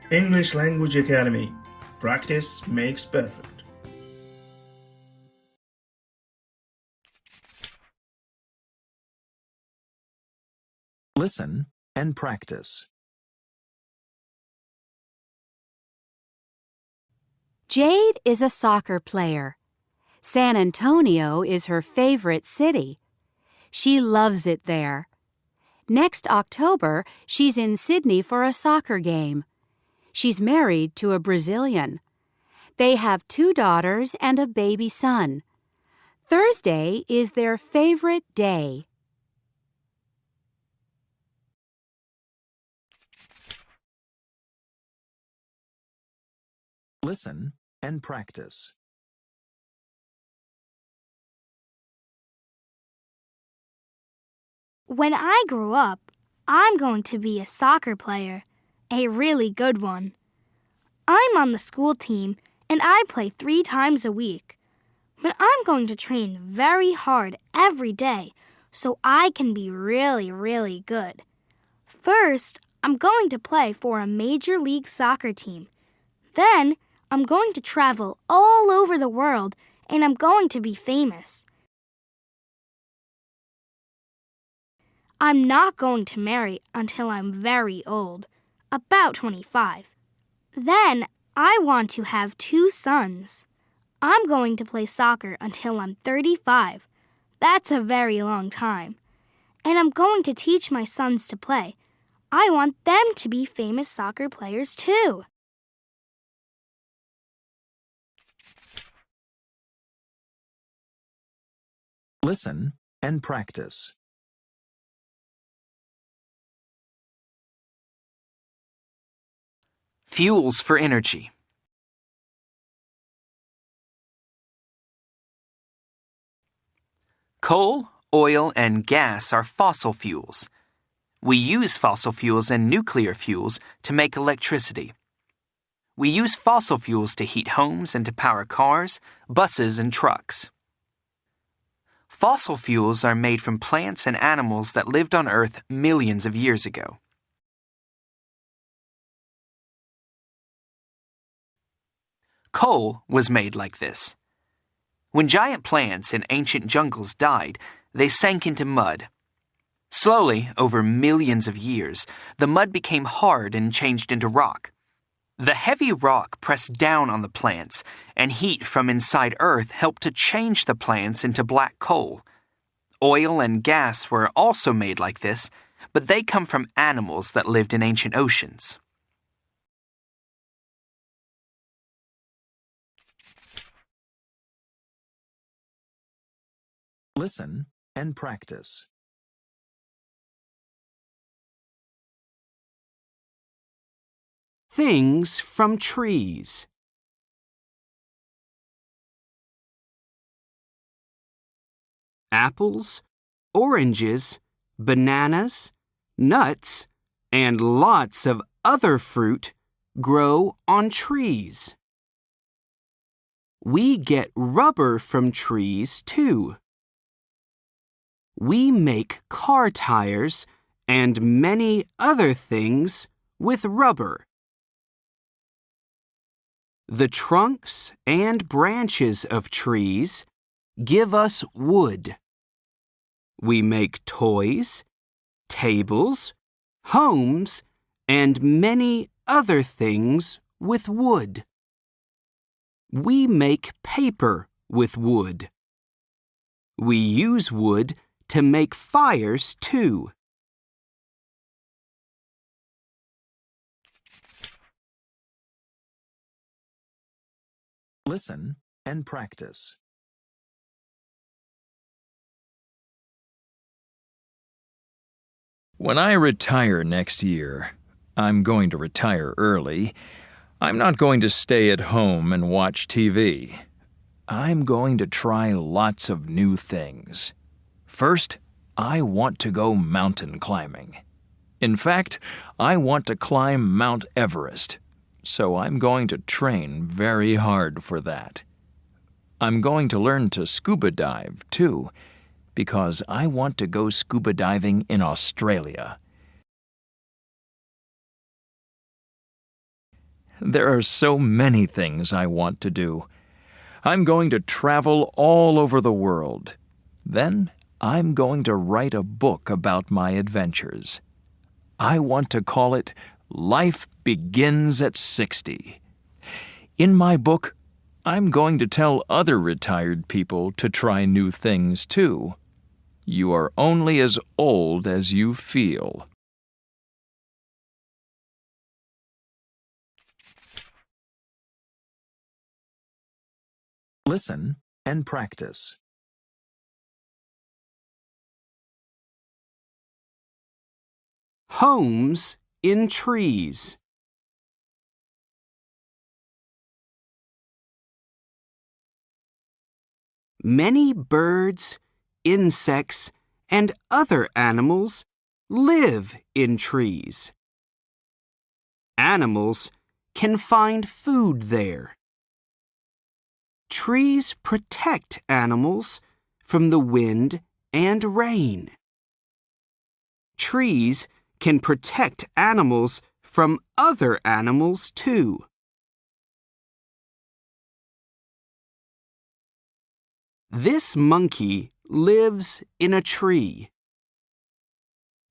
English Language Academy. Practice makes perfect. Listen and practice. Jade is a soccer player. San Antonio is her favorite city. She loves it there. Next October, she's in Sydney for a soccer game. She's married to a Brazilian. They have 2 daughters and a baby son. Thursday is their favorite day. Listen and practice. When I grow up, I'm going to be a soccer player, a really good one. I'm on the school team and I play 3 times a week. But I'm going to train very hard every day so I can be really, really good. First, I'm going to play for a Major League Soccer team. Then, I'm going to travel all over the world and I'm going to be famous. I'm not going to marry until I'm very old, about 25. Then, I want to have 2 sons. I'm going to play soccer until I'm 35. That's a very long time. And I'm going to teach my sons to play. I want them to be famous soccer players too. Listen and practice. Fuels for energy. Coal, oil, and gas are fossil fuels. We use fossil fuels and nuclear fuels to make electricity. We use fossil fuels to heat homes and to power cars, buses, and trucks. Fossil fuels are made from plants and animals that lived on Earth millions of years ago. Coal was made like this. When giant plants in ancient jungles died, they sank into mud. Slowly, over millions of years, the mud became hard and changed into rock. The heavy rock pressed down on the plants, and heat from inside Earth helped to change the plants into black coal. Oil and gas were also made like this, but they come from animals that lived in ancient oceans. Listen and practice. Things from trees. Apples, oranges, bananas, nuts, and lots of other fruit grow on trees. We get rubber from trees too. We make car tires and many other things with rubber. The trunks and branches of trees give us wood. We make toys, tables, homes, and many other things with wood. We make paper with wood. We use wood to make fires too. Listen and practice. When I retire next year, I'm going to retire early. I'm not going to stay at home and watch TV. I'm going to try lots of new things. First, I want to go mountain climbing. In fact, I want to climb Mount Everest, so I'm going to train very hard for that. I'm going to learn to scuba dive, too, because I want to go scuba diving in Australia. There are so many things I want to do. I'm going to travel all over the world. Then I'm going to write a book about my adventures. I want to call it Life Begins at 60. In my book, I'm going to tell other retired people to try new things too. You are only as old as you feel. Listen and practice. Homes in trees. Many birds, insects, and other animals live in trees. Animals can find food there. Trees protect animals from the wind and rain. Trees can protect animals from other animals too. This monkey lives in a tree.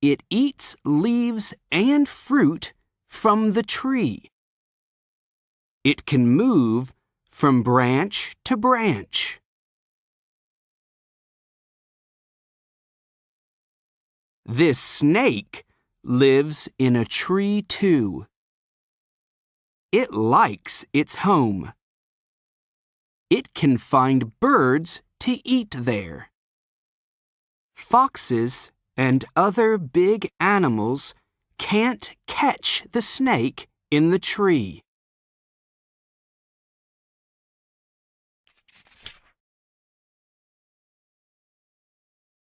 It eats leaves and fruit from the tree. It can move from branch to branch. This snake lives in a tree too. It likes its home. It can find birds to eat there. Foxes and other big animals can't catch the snake in the tree.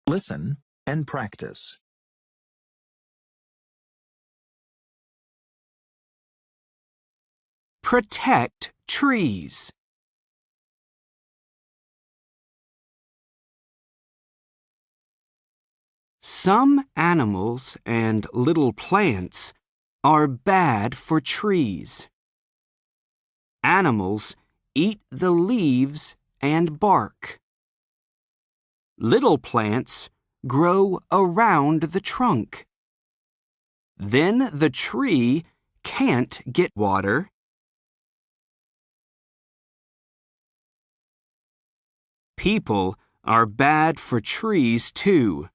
Listen and practice. Protect trees. Some animals and little plants are bad for trees. Animals eat the leaves and bark. Little plants grow around the trunk. Then the tree can't get water. People are bad for trees too.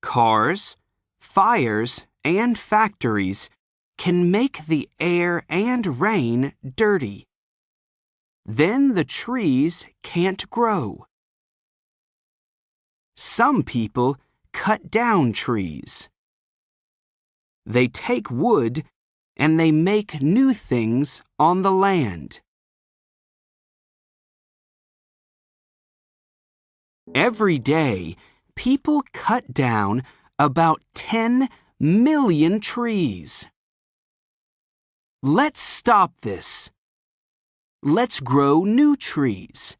Cars, fires, and factories can make the air and rain dirty. Then the trees can't grow. Some people cut down trees. They take wood and they make new things on the land. Every day, people cut down about 10 million trees. Let's stop this. Let's grow new trees.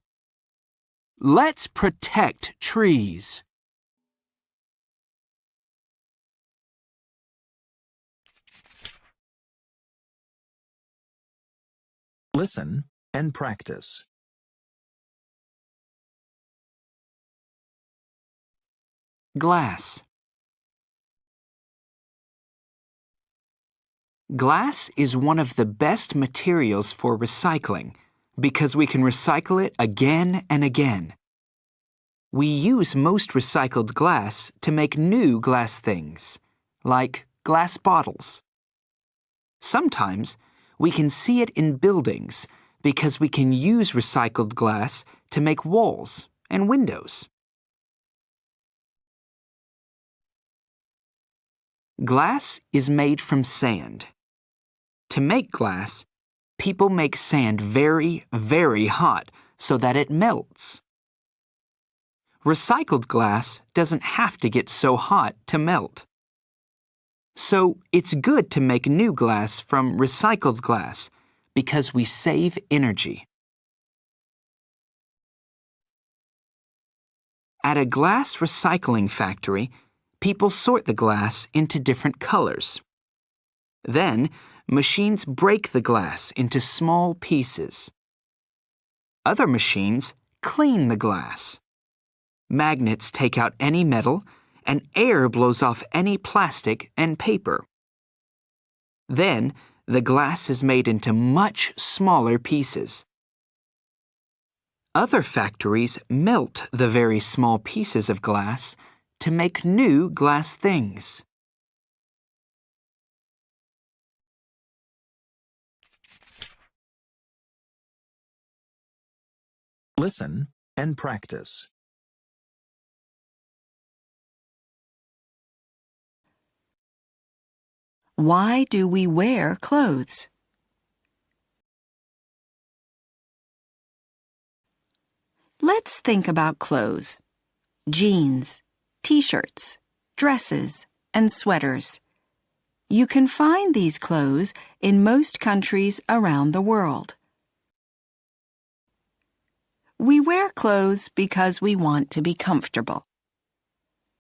Let's protect trees. Listen and practice. Glass. Glass is one of the best materials for recycling because we can recycle it again and again. We use most recycled glass to make new glass things, like glass bottles. Sometimes we can see it in buildings because we can use recycled glass to make walls and windows. Glass is made from sand. To make glass, people make sand very, very hot so that it melts. Recycled glass doesn't have to get so hot to melt. So it's good to make new glass from recycled glass because we save energy. At a glass recycling factory, people sort the glass into different colors. Then, machines break the glass into small pieces. Other machines clean the glass. Magnets take out any metal, and air blows off any plastic and paper. Then, the glass is made into much smaller pieces. Other factories melt the very small pieces of glass to make new glass things. Listen and practice. Why do we wear clothes? Let's think about clothes. Jeans, t-shirts, dresses, and sweaters. You can find these clothes in most countries around the world. We wear clothes because we want to be comfortable.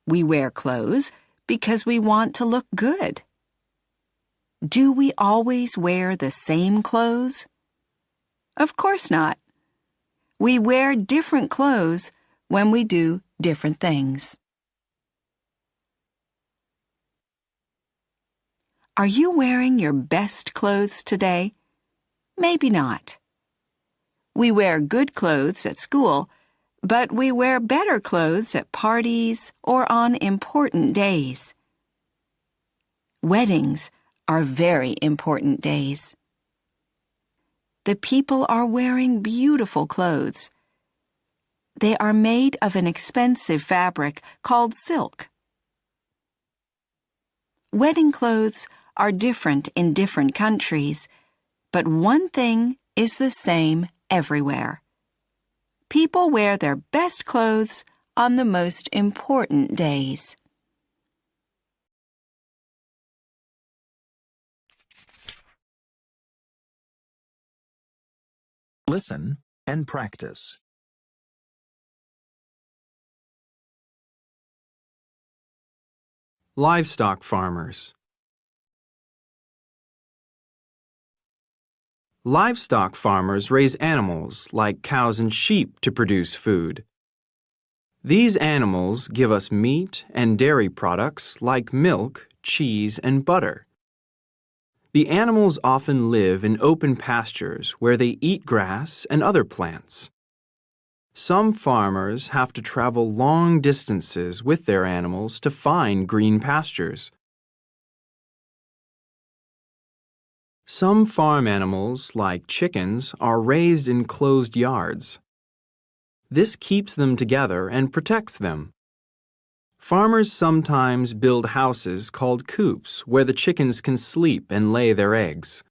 We wear clothes because we want to look good. Do we always wear the same clothes? Of course not. We wear different clothes when we do different things. Are you wearing your best clothes today? Maybe not. We wear good clothes at school, but we wear better clothes at parties or on important days. Weddings are very important days. The people are wearing beautiful clothes. They are made of an expensive fabric called silk. Wedding clothes are different in different countries, but one thing is the same everywhere. People wear their best clothes on the most important days. Listen and practice. Livestock farmers. Livestock farmers raise animals like cows and sheep to produce food. These animals give us meat and dairy products like milk, cheese, and butter. The animals often live in open pastures where they eat grass and other plants. Some farmers have to travel long distances with their animals to find green pastures. Some farm animals, like chickens, are raised in closed yards. This keeps them together and protects them. Farmers sometimes build houses called coops where the chickens can sleep and lay their eggs.